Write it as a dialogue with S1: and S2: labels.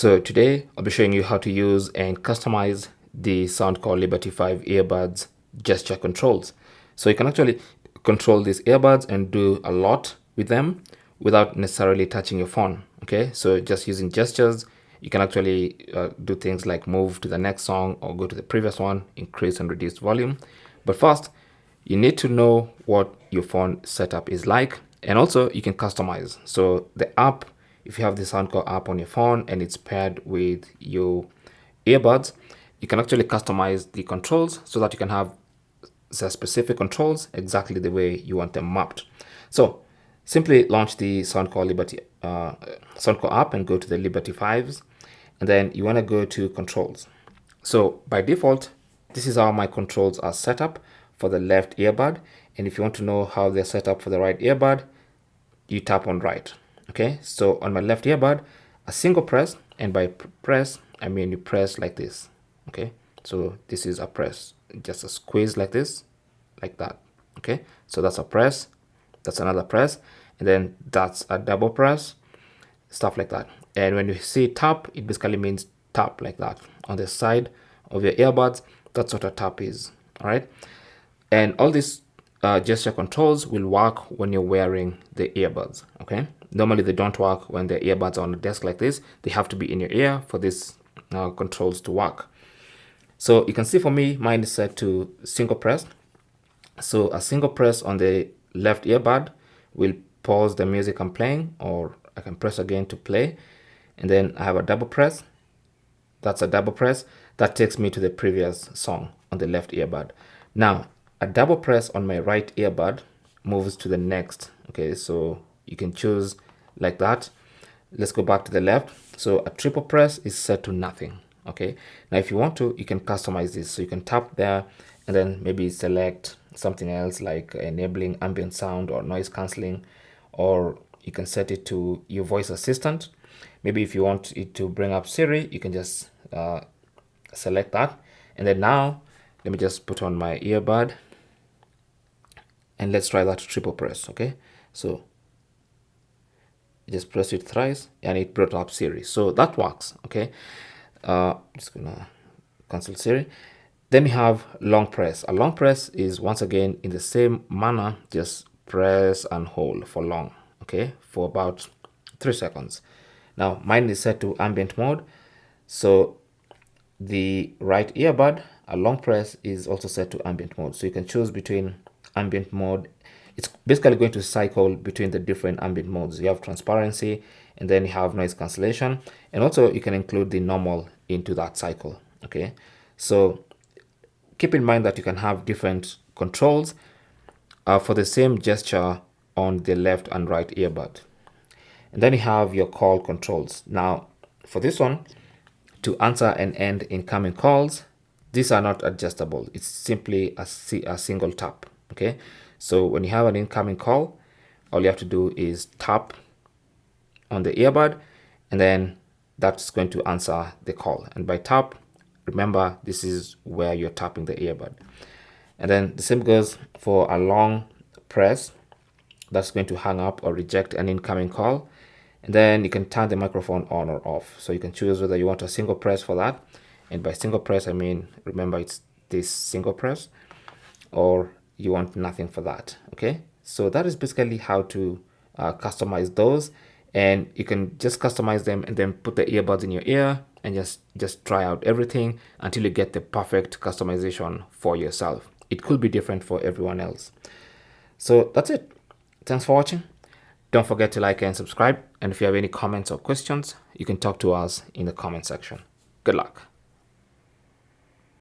S1: So today I'll be showing you how to use and customize the Soundcore Liberty 5 earbuds gesture controls. So you can actually control these earbuds and do a lot with them without necessarily touching your phone. Okay, so just using gestures, you can actually do things like move to the next song or go to the previous one, increase and reduce volume. But first, you need to know what your phone setup is like, and also you can customize. So the app, if you have the Soundcore app on your phone and it's paired with your earbuds, you can actually customize the controls so that you can have the specific controls exactly the way you want them mapped. So simply launch the Soundcore Liberty Soundcore app and go to the Liberty 5s, and then you want to go to controls. So by default, this is how my controls are set up for the left earbud, and if you want to know how they're set up for the right earbud, you tap on right. Okay, so on my left earbud, a single press, and by press I mean you press like this. Okay, so this is a press, just a squeeze like this, like that. Okay, so that's a press, that's another press, and then that's a double press, stuff like that. And when you see tap, it basically means tap like that on the side of your earbuds. That's what a tap is. All right, and all these gesture controls will work when you're wearing the earbuds. Okay, normally they don't work when the earbuds are on the desk like this. They have to be in your ear for these controls to work. So you can see for me, mine is set to single press. So a single press on the left earbud will pause the music I'm playing, or I can press again to play. And then I have a double press. That's a double press. That takes me to the previous song on the left earbud. Now, a double press on my right earbud moves to the next. Okay, so you can choose like that. Let's go back to the left. So a triple press is set to nothing. Okay, now if you want to, you can customize this. So you can tap there and then maybe select something else like enabling ambient sound or noise cancelling, or you can set it to your voice assistant. Maybe if you want it to bring up Siri, you can just select that. And then now let me just put on my earbud and let's try that triple press. Okay, so just press it thrice and it brought up Siri, so that works. Okay, just gonna cancel Siri. Then we have long press. A long press is once again in the same manner, just press and hold for long, okay, for about 3 seconds. Now mine is set to ambient mode, so the right earbud, a long press, is also set to ambient mode. So you can choose between ambient mode. It's basically going to cycle between the different ambient modes. You have transparency, and then you have noise cancellation, and also you can include the normal into that cycle. Okay, so keep in mind that you can have different controls for the same gesture on the left and right earbud. And then you have your call controls. Now for this one, to answer and end incoming calls, these are not adjustable. It's simply a single tap. Okay, so when you have an incoming call, all you have to do is tap on the earbud, and then that's going to answer the call. And by tap, remember, this is where you're tapping the earbud. And then the same goes for a long press. That's going to hang up or reject an incoming call. And then you can turn the microphone on or off. So you can choose whether you want a single press for that. And by single press, I mean, remember, it's this single press, or you want nothing for that. Okay, so that is basically how to customize those. And you can just customize them and then put the earbuds in your ear and just try out everything until you get the perfect customization for yourself. It could be different for everyone else. So that's it. Thanks for watching. Don't forget to like and subscribe. And if you have any comments or questions, you can talk to us in the comment section. Good luck.